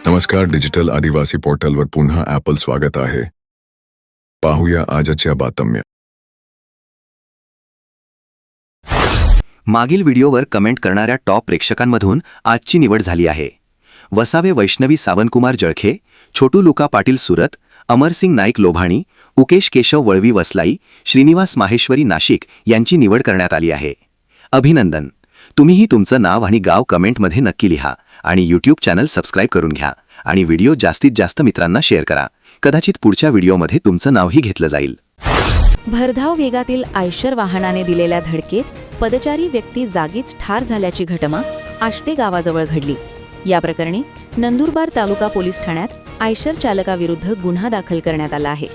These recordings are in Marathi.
नमस्कार, डिजिटल आदिवासी पोर्टलवर पुन्हा ॲपल स्वागत आहे. पाहूया आजच्या बातम्या. मागील व्हिडिओवर कमेंट करणाऱ्या टॉप प्रेक्षकांमधून आजची निवड झाली आहे. वसावे वैष्णवी सावंतकुमार जळखे, छोटू लुका पाटील सुरत, अमरसिंग नाईक लोभाणी, उकेश केशव वळवी वसलाई, श्रीनिवास माहेश्वरी नाशिक यांची निवड करण्यात आली आहे. अभिनंदन. तुम्हीही तुमचं नाव आणि गाव कमेंटमध्ये नक्की लिहा आणि यूट्यूब चॅनल सबस्क्राईब करून घ्या आणि व्हिडिओ जास्तीत जास्त मित्रांना शेअर करा. कदाचित पुढच्या व्हिडिओमध्ये तुमचं नावही घेतलं जाईल. भरधाव वेगातील आयशर वाहनाने दिलेल्या धडकेत पदचारी व्यक्ती जागीच ठार झाल्याची घटना आष्टे गावाजवळ घडली. या प्रकरणी नंदुरबार तालुका पोलीस ठाण्यात आयशर चालकाविरुद्ध गुन्हा दाखल करण्यात आला आहे.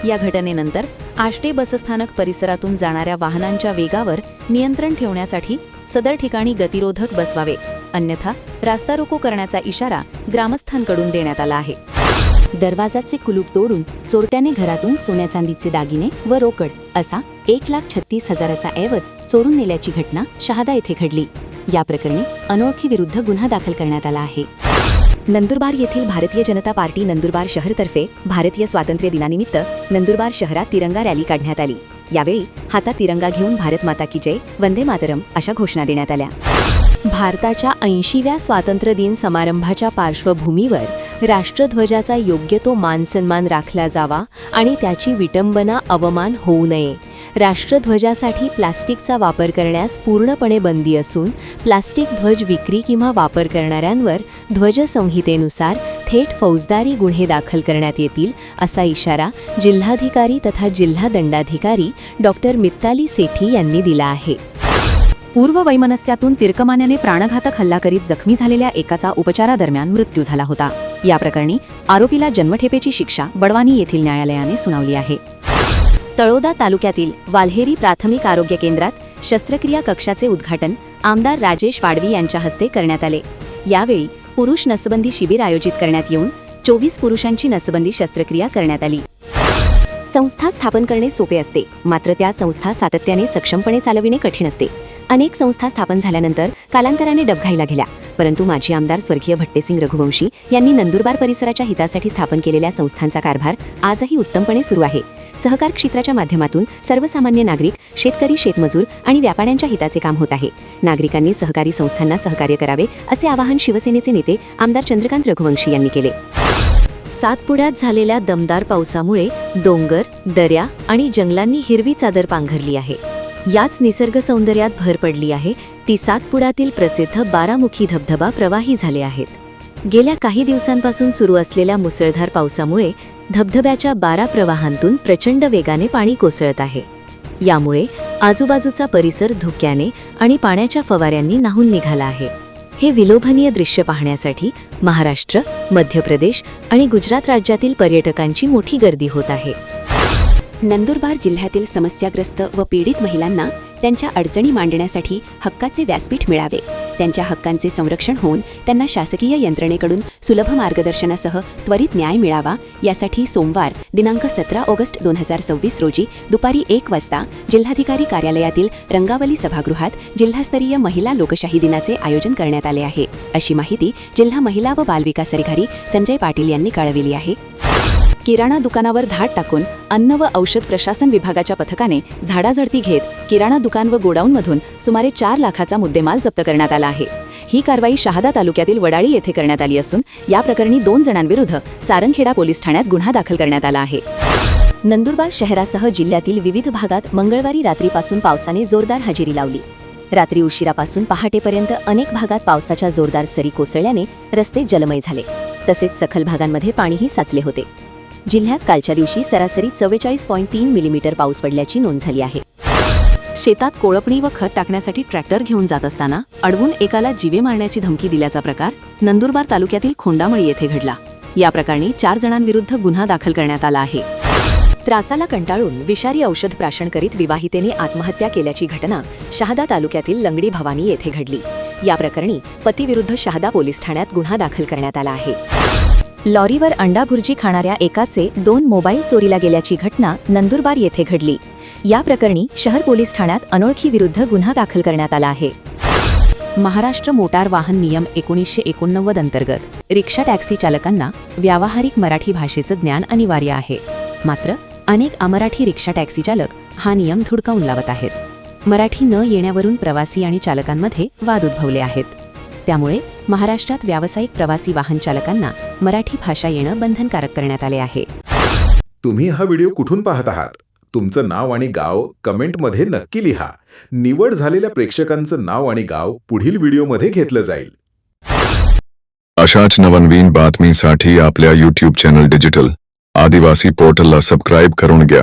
या घटनेनंतर आष्टे बसस्थानक परिसरातून जाणाऱ्या वाहनांच्या वेगावर नियंत्रण ठेवण्यासाठी सदर ठिकाणी गतिरोधक बसवावे, अन्यथा रास्ता रोको करण्याचा इशारा ग्रामस्थांकडून देण्यात आला आहे. दरवाजाचे कुलूप तोडून चोरट्याने घरातून सोन्या चांदीचे दागिने व रोकड असा 1,36,000चा ऐवज चोरून नेल्याची घटना शहादा येथे घडली. या प्रकरणी अनोळखी विरुद्ध गुन्हा दाखल करण्यात आला आहे. नंदुरबार येथील भारतीय जनता पार्टी नंदुरबार शहरतर्फे भारतीय स्वातंत्र्य दिनानिमित्त नंदुरबार शहरात तिरंगा रॅली काढण्यात आली. यावेळी हातात तिरंगा घेऊन भारत माता की जय, वंदे मातरम अशा घोषणा देण्यात आल्या. भारताच्या 80व्या स्वातंत्र्य दिन समारंभाच्या पार्श्वभूमीवर राष्ट्रध्वजाचा योग्य तो मानसन्मान राखला जावा आणि त्याची विटंबना, अवमान होऊ नये. राष्ट्रध्वजासाठी प्लास्टिकचा वापर करण्यास पूर्णपणे बंदी असून प्लास्टिक ध्वज विक्री किंवा वापर करणाऱ्यांवर ध्वज संहितेनुसार थेट फौजदारी गुन्हे दाखल करण्यात येतील, असा इशारा जिल्हाधिकारी तथा जिल्हा दंडाधिकारी डॉक्टर मित्ताली सेठी यांनी दिला आहे. पूर्व वैमनस्यातून तिरकमान्याने प्राणघातक हल्ला करीत जखमी झालेल्या एकाचा उपचारादरम्यान मृत्यू झाला होता. या प्रकरणी आरोपीला जन्मठेपेची शिक्षा बडवानी येथील न्यायालयाने सुनावली आहे. तळोदा तालुक्यातील वाल्हेरी प्राथमिक आरोग्य केंद्रात शस्त्रक्रिया कक्षाचे उद्घाटन आमदार राजेश वाडवी यांच्या हस्ते करण्यात आले. यावेळी पुरुष नसबंदी शिबिर आयोजित करण्यात येऊन 24 पुरुषांची नसबंदी शस्त्रक्रिया करण्यात आली. संस्था स्थापन करणे सोपे असते, मात्र त्या संस्था सातत्याने सक्षमपणे चालविणे कठीण असते. अनेक संस्था स्थापन झाल्यानंतर कालांतराने डबघाईला गेल्या, परंतु माजी आमदार स्वर्गीय भट्टेसिंग रघुवंशी यांनी नंदुरबार परिसराच्या हितासाठी स्थापन केलेल्या संस्थांचा कारभार आजही उत्तमपणे सुरू आहे. सहकार क्षेत्राच्या माध्यमातून सर्वसामान्य नागरिक, शेतकरी, शेतमजूर आणि व्यापाऱ्यांच्या हिताचे काम होत आहे. नागरिकांनी सहकारी संस्थांना सहकार्य करावे असे आवाहन शिवसेनेचे नेते आमदार चंद्रकांत रघुवंशी यांनी केले. सातपुड्यात झालेल्या दमदार पावसामुळे डोंगर, दऱ्या आणि जंगलांनी हिरवी चादर पांघरली आहे. याच निसर्ग सौंदर्यात भर पडली आहे ती सातपुड्यातील प्रसिद्ध बारामुखी धबधबा प्रवाही झाले आहेत. गेल्या काही दिवसांपासून सुरू असलेल्या मुसळधार पावसामुळे धबधब्याच्या 12 प्रवाहांतून प्रचंड वेगाने पाणी कोसळत आहे. यामुळे आजूबाजूचा परिसर धुक्याने आणि पाण्याच्या फवाऱ्यांनी न्हाऊन निघाला आहे. हे विलोभनीय दृश्य पाहण्यासाठी महाराष्ट्र, मध्य प्रदेश आणि गुजरात राज्यातील पर्यटकांची मोठी गर्दी होत आहे. नंदुरबार जिल्ह्यातील समस्याग्रस्त व पीडित महिलांना त्यांच्या अडचणी मांडण्यासाठी हक्काचे व्यासपीठ मिळावे, त्यांच्या हक्कांचे संरक्षण होऊन त्यांना शासकीय यंत्रणेकडून सुलभ मार्गदर्शनासह त्वरित न्याय मिळावा, यासाठी सोमवार दिनांक 17 ऑगस्ट 2026 रोजी दुपारी 1 वाजता जिल्हाधिकारी कार्यालयातील रंगावली सभागृहात जिल्हास्तरीय महिला लोकशाही दिनाचे आयोजन करण्यात आले आहे, अशी माहिती जिल्हा महिला व बालविकास अधिकारी संजय पाटील यांनी कळविली आहे. किराणा दुकानावर धाड टाकून अन्न व औषध प्रशासन विभागाच्या पथकाने झाडाझडती घेत किराणा दुकान व गोडाऊनमधून सुमारे 4 लाखाचा मुद्देमाल जप्त करण्यात आला आहे. ही कारवाई शहादा तालुक्यातील वडाळी येथे करण्यात आली असून या प्रकरणी 2 जणांविरुद्ध सारंगखेडा पोलीस ठाण्यात गुन्हा दाखल करण्यात आला आहे. नंदुरबार शहरासह जिल्ह्यातील विविध भागात मंगळवारी रात्रीपासून पावसाने जोरदार हजेरी लावली. रात्री उशिरापासून पहाटेपर्यंत अनेक भागात पावसाच्या जोरदार सरी कोसळल्याने रस्ते जलमय झाले, तसेच सखल भागांमध्ये पाणीही साचले होते. जिल्ह्यात कालच्या दिवशी सरासरी 44.3 मिलीमीटर पाऊस पडल्याची नोंद झाली आहे. शेतात कोळपणी व खत टाकण्यासाठी ट्रॅक्टर घेऊन जात असताना अडवून एकाला जीवे मारण्याची धमकी दिल्याचा प्रकार नंदुरबार तालुक्यातील खोंडामळी येथे घडला. या प्रकरणी 4 जणांविरुद्ध गुन्हा दाखल करण्यात आला आहे. त्रासाला कंटाळून विषारी औषध प्राशन करीत विवाहितेने आत्महत्या केल्याची घटना शहादा तालुक्यातील लंगडी भवानी येथे घडली. या प्रकरणी पतीविरुद्ध शहादा पोलीस ठाण्यात गुन्हा दाखल करण्यात आला आहे. लॉरीवर अंडा भुर्जी खाणाऱ्या एकाचे 2 मोबाईल चोरीला गेल्याची घटना नंदुरबार येथे घडली. या प्रकरणी शहर पोलीस ठाण्यात अनोळखी विरुद्ध गुन्हा दाखल करण्यात आला आहे. महाराष्ट्र मोटार वाहन नियम 1989 अंतर्गत रिक्षा टॅक्सी चालकांना व्यावहारिक मराठी भाषेचं ज्ञान अनिवार्य आहे. मात्र अनेक अमराठी रिक्षा टॅक्सी चालक हा नियम धुडकावून लावत आहेत. मराठी न येण्यावरून प्रवासी आणि चालकांमध्ये वाद उद्भवले आहेत. त्यामुळे महाराष्ट्रात व्यावसायिक प्रवासी वाहन चालकांना मराठी भाषा येणं बंधनकारक करण्यात आले आहे. तुम्ही हा व्हिडिओ कुठून पाहत आहात? तुमचं नाव आणि गाव कमेंटमध्ये नक्की लिहा. निवड झालेल्या प्रेक्षकांचं नाव आणि गाव पुढील व्हिडिओमध्ये घेतलं जाईल. अशाच नवनवीन बातमीसाठी आपल्या यूट्यूब चॅनल डिजिटल आदिवासी पोर्टलला सबस्क्राईब करून घ्या.